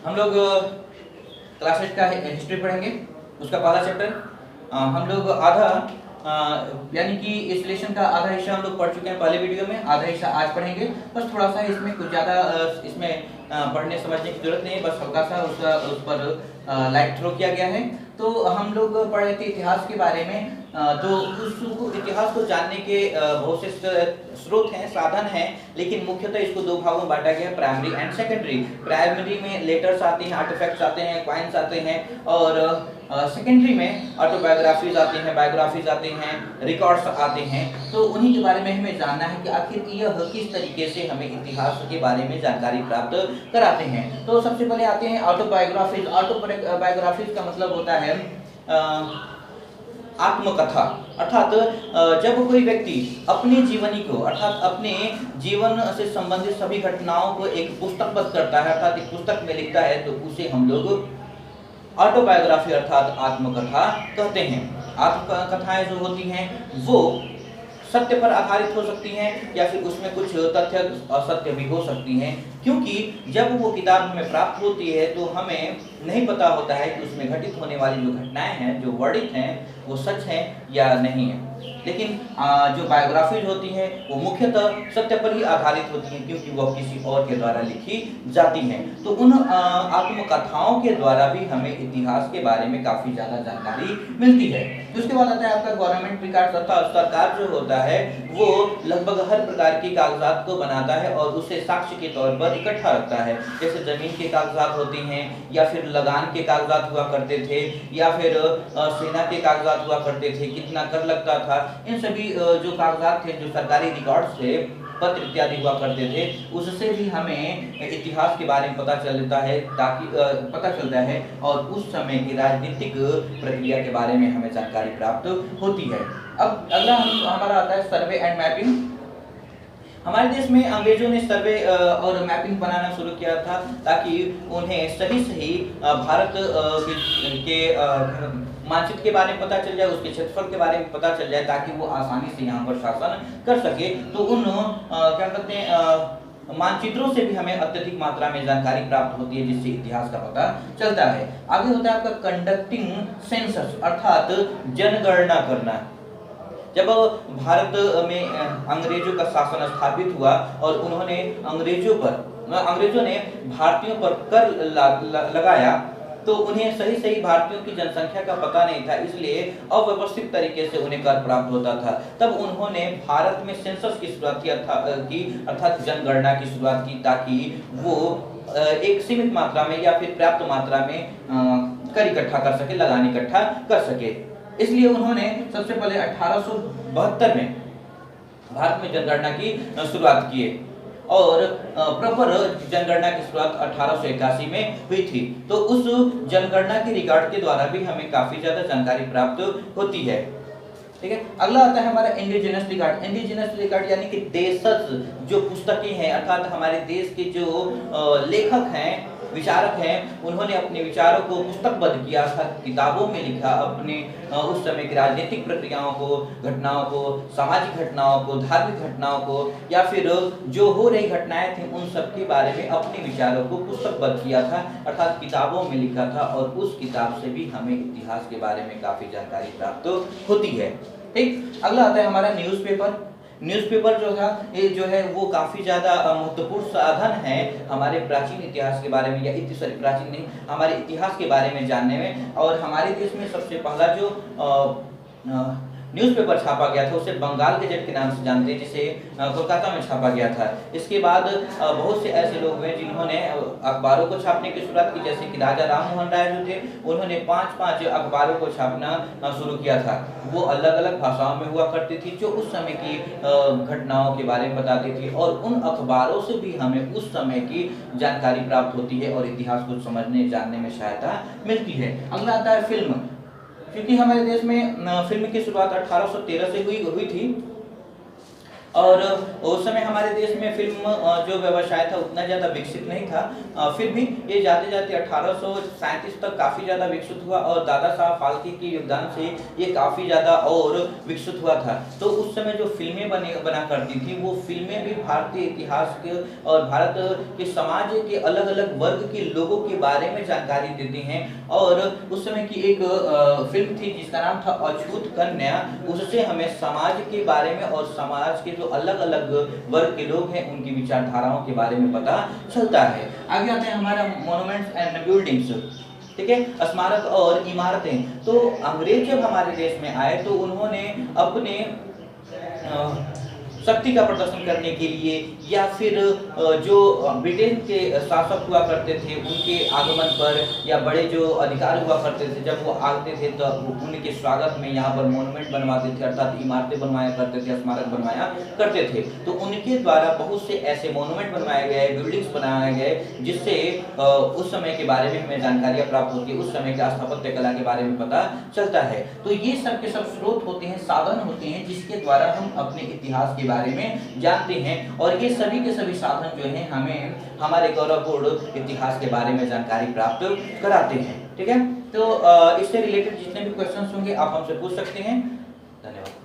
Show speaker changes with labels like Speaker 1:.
Speaker 1: हम लोग क्लास 8 का हिस्ट्री पढ़ेंगे। उसका पहला चैप्टर हम लोग आधा यानी कि इस लेसन का आधा हिस्सा हम लोग पढ़ चुके हैं पहले वीडियो में, आधा हिस्सा आज पढ़ेंगे। बस थोड़ा सा इसमें कुछ ज़्यादा इसमें पढ़ने समझने की जरूरत नहीं है, बस हल्का सा उस पर लाइट थ्रो किया गया है। तो हम लोग पढ़ रहे थे इतिहास के बारे में। तो उस इतिहास को जानने के बहुत से स्रोत हैं, साधन हैं, लेकिन मुख्यतः इसको दो भागों में बांटा गया है, प्राइमरी एंड सेकेंडरी। प्राइमरी में लेटर्स आते हैं, आर्टिफैक्ट्स आते हैं, कॉइन्स आते हैं, और सेकेंडरी में ऑटोबायोग्राफीज आती हैं, बायोग्राफीज आते हैं, रिकॉर्ड्स आते हैं। तो उन्हीं के बारे में हमें जानना है कि आखिर यह किस तरीके से हमें इतिहास के बारे में जानकारी प्राप्त कराते हैं। तो सबसे पहले आते हैं ऑटोबायोग्राफीज। ऑटोबायोग्राफीज का मतलब होता है आत्मकथा। अर्थात जब कोई व्यक्ति अपने जीवनी को, अर्थात अपने जीवन से संबंधित सभी घटनाओं को एक पुस्तकबद्ध करता है, अर्थात एक पुस्तक में लिखता है, तो उसे हम लोग ऑटोबायोग्राफी अर्थात आत्मकथा कहते हैं। आत्मकथाएं जो होती हैं वो सत्य पर आधारित हो सकती हैं, या फिर उसमें कुछ तथ्य असत्य भी हो सकती हैं, क्योंकि जब वो किताब हमें प्राप्त होती है तो हमें नहीं पता होता है कि उसमें घटित होने वाली जो घटनाएं हैं, जो वर्णित हैं, वो सच हैं या नहीं है। लेकिन जो बायोग्राफीज होती हैं वो मुख्यतः सत्य पर ही आधारित होती हैं, क्योंकि वह किसी और के द्वारा लिखी जाती हैं। तो उन आत्मकथाओं के द्वारा भी हमें इतिहास के बारे में काफी ज्यादा जानकारी मिलती है। उसके बाद आता है आपका गवर्नमेंट रिकॉर्ड, अर्थात सरकार जो होता है वो लगभग हर प्रकार की कागजात को बनाता है और उसे साक्ष्य के तौर पर इकट्ठा रखता है। जैसे जमीन के कागजात होते हैं, या फिर लगान के कागजात हुआ करते थे, या फिर सेना के कागजात हुआ करते थे, कितना कर लगता था। इन सभी जो कागजात थे, जो सरकारी रिकॉर्ड्स थे, पत्र इत्यादि हुआ करते थे, उससे भी हमें इतिहास के बारे में पता चलता है, ताकि पता चलता है, और उस समय की राजनीतिक प्रक्रिया के बारे में हमें जानकारी प्राप्त होती है। अब अगला हमारा आता है सर्वे एंड मैपिंग। हमारे देश में अंग्रेजों ने सर्वे और मैपिंग बनाना शुरू किया था, ताकि उन्हें सही भारत के मानचित्र के बारे में पता चल जाए, उसके क्षेत्रफल के बारे में पता चल जाए, ताकि वो आसानी से यहाँ पर शासन कर सके। तो उन क्या कहते हैं मानचित्रों से भी हमें अत्यधिक मात्रा में जानकारी प्राप्त होती है, जिससे इतिहास का पता चलता है। आगे होता है आपका कंडक्टिंग सेंसस, अर्थात जनगणना करना। जब भारत में अंग्रेजों का शासन स्थापित हुआ और उन्होंने अंग्रेजों ने भारतीयों पर कर लगाया, तो उन्हें सही भारतीयों की जनसंख्या का पता नहीं था, इसलिए अव्यवस्थित तरीके से उन्हें कर प्राप्त होता था। तब उन्होंने भारत में सेंसस की शुरुआत की, अर्थात जनगणना की शुरुआत की, ताकि वो एक सीमित मात्रा में या फिर पर्याप्त मात्रा में कर इकट्ठा कर सके, लगान इकट्ठा कर सके। इसलिए उन्होंने सबसे पहले 1872 में भारत में जनगणना की शुरुआत की, और प्रॉपर जनगणना की शुरुआत 1881 में हुई थी। तो उस जनगणना के रिकॉर्ड के द्वारा भी हमें काफी ज्यादा जानकारी प्राप्त होती है। ठीक है, अगला आता है हमारा इंडिजिनस रिकॉर्ड। इंडिजिनस रिकॉर्ड यानी कि देशज जो पुस्तकें हैं, अर्थात हमारे देश के जो लेखक हैं, विचारक हैं, उन्होंने अपने विचारों को पुस्तकबद्ध किया था, किताबों में लिखा, अपने उस समय की राजनीतिक प्रक्रियाओं को, घटनाओं को, सामाजिक घटनाओं को, धार्मिक घटनाओं को, या फिर जो हो रही घटनाएं थी, उन सब के बारे में अपने विचारों को पुस्तकबद्ध किया था, अर्थात किताबों में लिखा था, और उस किताब से भी हमें इतिहास के बारे में काफी जानकारी प्राप्त होती है। ठीक, अगला आता है हमारा न्यूज़पेपर। न्यूज़पेपर जो था, ये जो है वो काफ़ी ज़्यादा महत्वपूर्ण साधन है हमारे प्राचीन इतिहास के बारे में, या प्राचीन नहीं, हमारे इतिहास के बारे में जानने में। और हमारे देश में सबसे पहला जो न्यूज़पेपर छापा गया था उसे बंगाल गजेट के नाम से जानते हैं, जिसे कोलकाता में छापा गया था। इसके बाद बहुत से ऐसे लोग हुए जिन्होंने अखबारों को छापने की शुरुआत की, जैसे कि राजा राम मोहन राय जो थे, उन्होंने 5 अखबारों को छापना शुरू किया था। वो अलग अलग भाषाओं में हुआ करती थी, जो उस समय की घटनाओं के बारे में बताती थी, और उन अखबारों से भी हमें उस समय की जानकारी प्राप्त होती है और इतिहास को समझने जानने में सहायता मिलती है। अगला आता है फिल्म। क्योंकि हमारे देश में फिल्म की शुरुआत 1813 से हुई थी, और उस समय हमारे देश में फिल्म जो व्यवसाय था उतना ज़्यादा विकसित नहीं था। फिर भी ये जाते जाते 1837 तक काफ़ी ज़्यादा विकसित हुआ और दादा साहब फाल्के के योगदान से ये काफ़ी ज़्यादा और विकसित हुआ था। तो उस समय जो फिल्में बना करती थी वो फिल्में भी भारतीय इतिहास के और भारत के समाज के अलग अलग वर्ग के लोगों के बारे में जानकारी देती हैं। और उस समय की एक फिल्म थी जिसका नाम था अछूत कन्या, उससे हमें समाज के बारे में और समाज के जो अलग अलग वर्ग के लोग हैं उनकी विचारधाराओं के बारे में पता चलता है। आगे आते हैं हमारा मोन्यूमेंट्स एंड बिल्डिंग्स, ठीक है, स्मारक और इमारतें। तो अंग्रेज जब हमारे देश में आए तो उन्होंने अपने शक्ति का प्रदर्शन करने के लिए या फिर जो ब्रिटेन के शासक हुआ करते थे उनके आगमन पर या बड़े जो अधिकारी हुआ करते थे जब वो आते थे तो उनके स्वागत में यहाँ पर मोन्यूमेंट बनवाते थे, अर्थात इमारतें बनवाया करते थे, स्मारक बनवाया करते थे। तो उनके द्वारा बहुत से ऐसे मोन्यूमेंट बनवाए गए, बिल्डिंग्स बनाए गए जिससे उस समय के बारे में हमें जानकारियाँ प्राप्त होती है, उस समय के स्थापत्य कला के बारे में पता चलता है। तो ये सब के सब स्रोत होते हैं, साधन होते हैं जिसके द्वारा हम अपने इतिहास के बारे में जानते हैं। और ये सभी के सभी साधन जो हैं हमें हमारे गौरवपूर्ण इतिहास के बारे में जानकारी प्राप्त कराते हैं। ठीक है, तो इससे रिलेटेड जितने भी क्वेश्चंस होंगे आप हमसे पूछ सकते हैं। धन्यवाद।